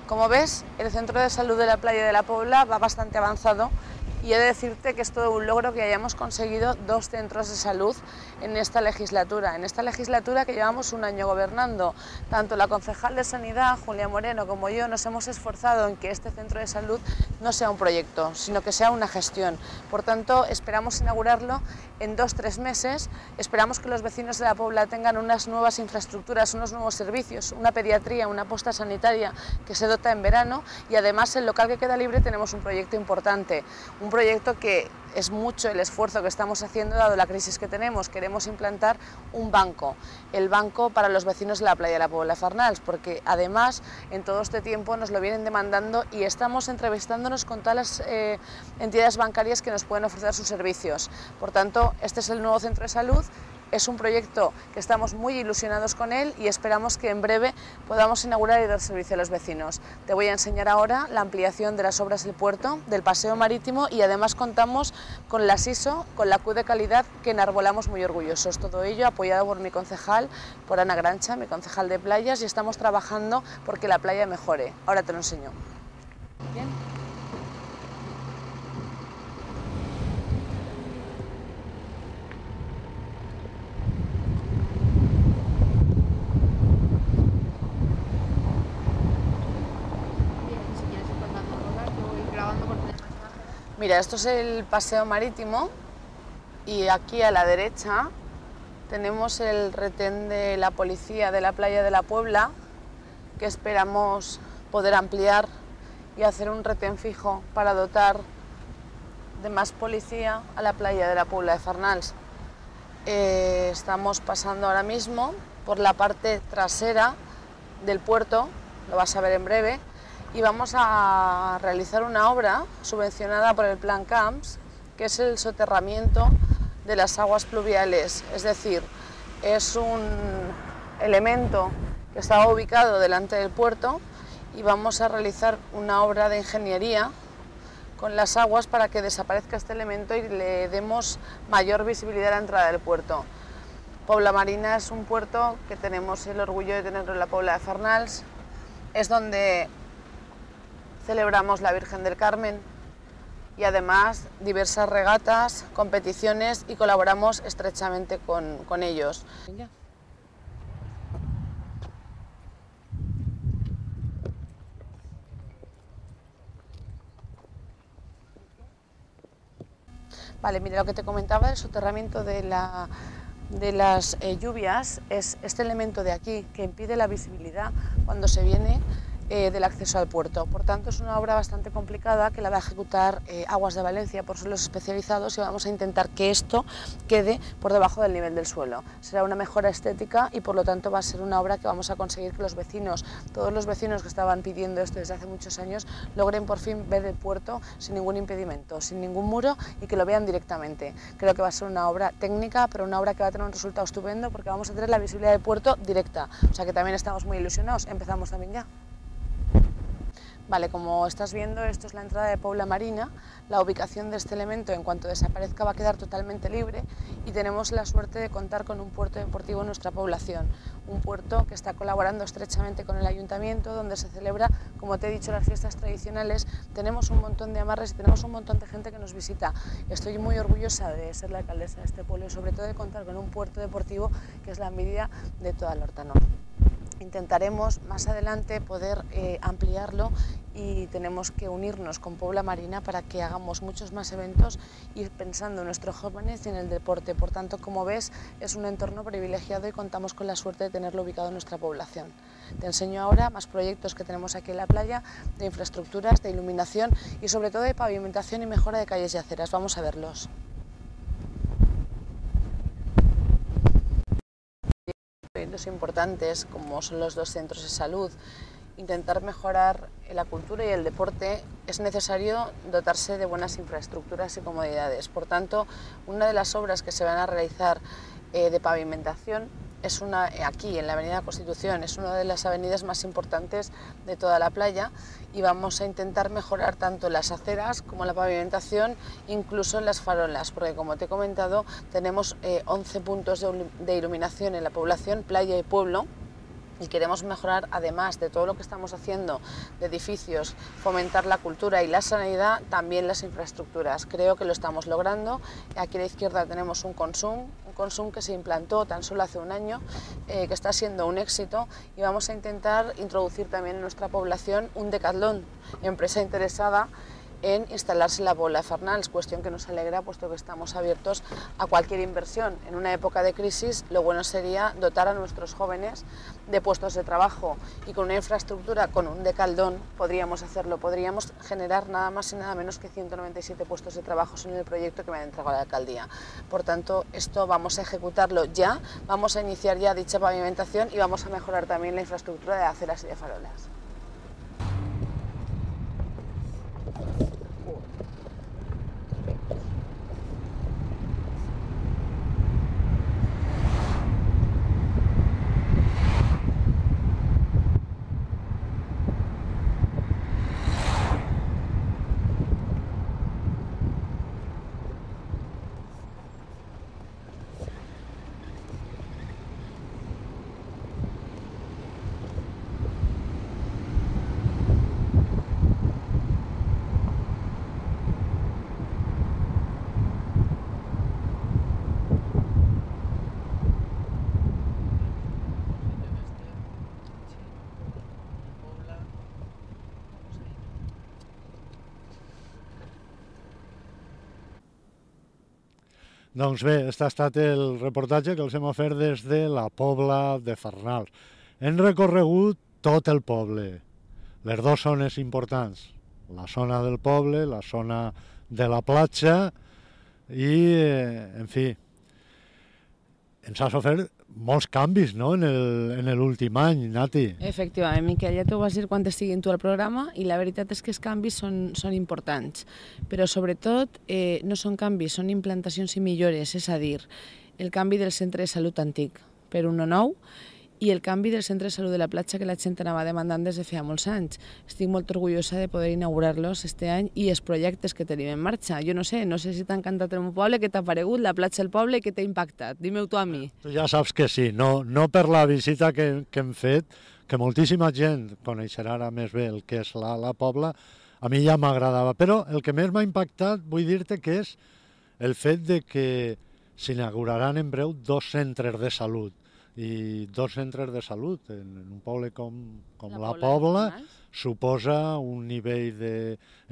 Como ves, el centro de salud de la playa de la Pobla va bastante avanzado y he de decirte que es todo un logro que hayamos conseguido 2 centros de salud en esta legislatura. En esta legislatura que llevamos un año gobernando, tanto la concejal de Sanidad, Julia Moreno, como yo nos hemos esforzado en que este centro de salud no sea un proyecto, sino que sea una gestión. Por tanto, esperamos inaugurarlo en 2-3 meses, esperamos que los vecinos de la Pobla tengan unas nuevas infraestructuras, unos nuevos servicios, una pediatría, una posta sanitaria que se dota en verano y además el local que queda libre tenemos un proyecto importante, un proyecto que es mucho el esfuerzo que estamos haciendo dado la crisis que tenemos. Queremos implantar un banco, el banco para los vecinos de la playa de la Pobla de Farnals, porque además en todo este tiempo nos lo vienen demandando y estamos entrevistándonos con todas las entidades bancarias que nos pueden ofrecer sus servicios. Por tanto, este es el nuevo centro de salud. Es un proyecto que estamos muy ilusionados con él y esperamos que en breve podamos inaugurar y dar servicio a los vecinos. Te voy a enseñar ahora la ampliación de las obras del puerto, del paseo marítimo y además contamos con la SISO, con la Q de calidad que enarbolamos muy orgullosos. Todo ello apoyado por mi concejal, por Ana Grancha, mi concejal de playas, y estamos trabajando porque la playa mejore. Ahora te lo enseño. Bien. Mira, esto es el paseo marítimo y aquí a la derecha tenemos el retén de la policía de la playa de la Puebla, que esperamos poder ampliar y hacer un retén fijo para dotar de más policía a la playa de la Puebla de Farnals. Estamos pasando ahora mismo por la parte trasera del puerto, lo vas a ver en breve, y vamos a realizar una obra subvencionada por el Plan Camps, que es el soterramiento de las aguas pluviales, es decir, es un elemento que está ubicado delante del puerto y vamos a realizar una obra de ingeniería con las aguas para que desaparezca este elemento y le demos mayor visibilidad a la entrada del puerto. Pobla Marina es un puerto que tenemos el orgullo de tenerlo en la Pobla de Farnals, es donde celebramos la Virgen del Carmen y además diversas regatas, competiciones y colaboramos estrechamente con ellos. Vale, mira, lo que te comentaba del soterramiento de las lluvias es este elemento de aquí que impide la visibilidad cuando se viene del acceso al puerto. Por tanto, es una obra bastante complicada que la va a ejecutar Aguas de Valencia por suelos especializados y vamos a intentar que esto quede por debajo del nivel del suelo. Será una mejora estética y por lo tanto va a ser una obra que vamos a conseguir que los vecinos, todos los vecinos que estaban pidiendo esto desde hace muchos años, logren por fin ver el puerto sin ningún impedimento, sin ningún muro y que lo vean directamente. Creo que va a ser una obra técnica, pero una obra que va a tener un resultado estupendo porque vamos a tener la visibilidad del puerto directa. O sea que también estamos muy ilusionados. Empezamos también ya. Vale, como estás viendo, esto es la entrada de Pobla Marina. La ubicación de este elemento, en cuanto desaparezca, va a quedar totalmente libre y tenemos la suerte de contar con un puerto deportivo en nuestra población. Un puerto que está colaborando estrechamente con el ayuntamiento, donde se celebra, como te he dicho, las fiestas tradicionales. Tenemos un montón de amarres y tenemos un montón de gente que nos visita. Estoy muy orgullosa de ser la alcaldesa de este pueblo y sobre todo de contar con un puerto deportivo que es la envidia de toda el Horta Norte. Intentaremos más adelante poder ampliarlo y tenemos que unirnos con Pobla Marina para que hagamos muchos más eventos y pensando en nuestros jóvenes y en el deporte. Por tanto, como ves, es un entorno privilegiado y contamos con la suerte de tenerlo ubicado en nuestra población. Te enseño ahora más proyectos que tenemos aquí en la playa, de infraestructuras, de iluminación y sobre todo de pavimentación y mejora de calles y aceras. Vamos a verlos. Proyectos importantes como son los 2 centros de salud, intentar mejorar la cultura y el deporte, es necesario dotarse de buenas infraestructuras y comodidades. Por tanto, una de las obras que se van a realizar de pavimentación es aquí en la Avenida Constitución, es una de las avenidas más importantes de toda la playa y vamos a intentar mejorar tanto las aceras como la pavimentación, incluso las farolas, porque como te he comentado tenemos 11 puntos de iluminación en la población, playa y pueblo, y queremos mejorar, además de todo lo que estamos haciendo de edificios, fomentar la cultura y la sanidad, también las infraestructuras. Creo que lo estamos logrando. Aquí a la izquierda tenemos un Consum que se implantó tan solo hace un año, que está siendo un éxito, y vamos a intentar introducir también en nuestra población un Decathlon, empresa interesada en instalarse en la Pobla de Farnals, cuestión que nos alegra puesto que estamos abiertos a cualquier inversión. En una época de crisis lo bueno sería dotar a nuestros jóvenes de puestos de trabajo, y con una infraestructura, con un Decathlon podríamos hacerlo, podríamos generar nada más y nada menos que 197 puestos de trabajo en el proyecto que me ha entregado la alcaldía. Por tanto, esto vamos a ejecutarlo ya, vamos a iniciar ya dicha pavimentación y vamos a mejorar también la infraestructura de aceras y de farolas. Doncs bé, aquest ha estat el reportatge que els hem ofert des de la Pobla de Farnals. Hem recorregut tot el poble, les dues zones importants, la zona del poble, la zona de la platja i, en fi, ens has ofert molts canvis, no?, en l'últim any, Nati. Efectivament, Miquel, ja t'ho vas dir quan estiguin tu al programa, i la veritat és que els canvis són importants, però sobretot no són canvis, són implantacions i millores, és a dir, el canvi del centre de salut antic per un nou, i el canvi del centre de salut de la platja que la gent anava demandant des de feia molts anys. Estic molt orgullosa de poder inaugurar-los este any i els projectes que tenim en marxa. Jo no sé si t'ha encantat el meu poble, què t'ha paregut la platja del poble, què t'ha impactat? Dime-ho tu a mi. Tu ja saps que sí, no per la visita que hem fet, que moltíssima gent coneixerà ara més bé el que és la Pobla, a mi ja m'agradava, però el que més m'ha impactat, vull dir-te que és el fet de que s'inauguraran en breu 2 centres de salut, i 2 centres de salut en un poble com la Pobla suposa un nivell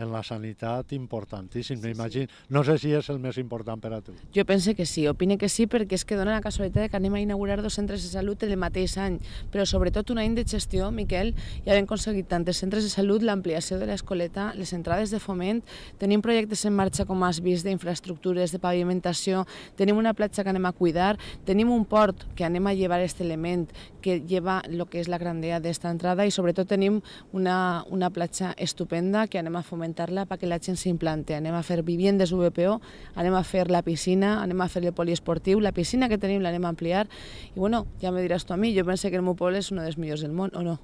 en la sanitat importantíssim. Sí. No sé si és el més important per a tu. Jo pense que sí, opine que sí, perquè és que dona la casualitat que anem a inaugurar 2 centres de salut el mateix any, però sobretot un any de gestió, Miquel, ja hem aconseguit tant els centres de salut, l'ampliació de l'escoleta, les entrades de foment, tenim projectes en marxa, com has vist, d'infraestructures, de pavimentació, tenim una platja que anem a cuidar, tenim un port que anem a llevar aquest element que lleva el que és la grandea d'esta entrada, i sobretot tenim una platja estupenda que anem a fomentar-la perquè la gent s'implante. Anem a fer viviendes VPO, anem a fer la piscina, anem a fer el poliesportiu, la piscina que tenim l'anem a ampliar, i bueno, ja me diràs tu a mi, jo penso que el meu poble és un dels millors del món, o no?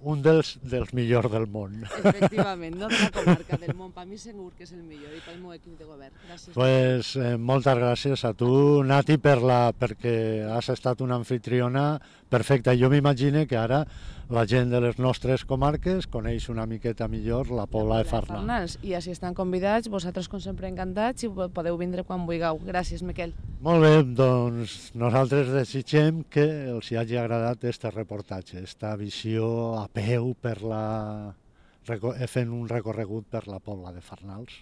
Un dels millors del món. Efectivament, no de la comarca, del món. Per mi segur que és el millor, i pel meu equip de govern. Gràcies. Pues moltes gràcies a tu, Nati, perquè has estat una anfitriona perfecta. Jo m'imagino que ara la gent de les nostres comarques coneix una miqueta millor la Pobla de Farnals. I així estan convidats, vosaltres com sempre encantats, i podeu vindre quan vulgueu. Gràcies, Miquel. Molt bé, doncs nosaltres desitgem que els hagi agradat aquest reportatge, aquesta visió a peu fent un recorregut per la Pobla de Farnals.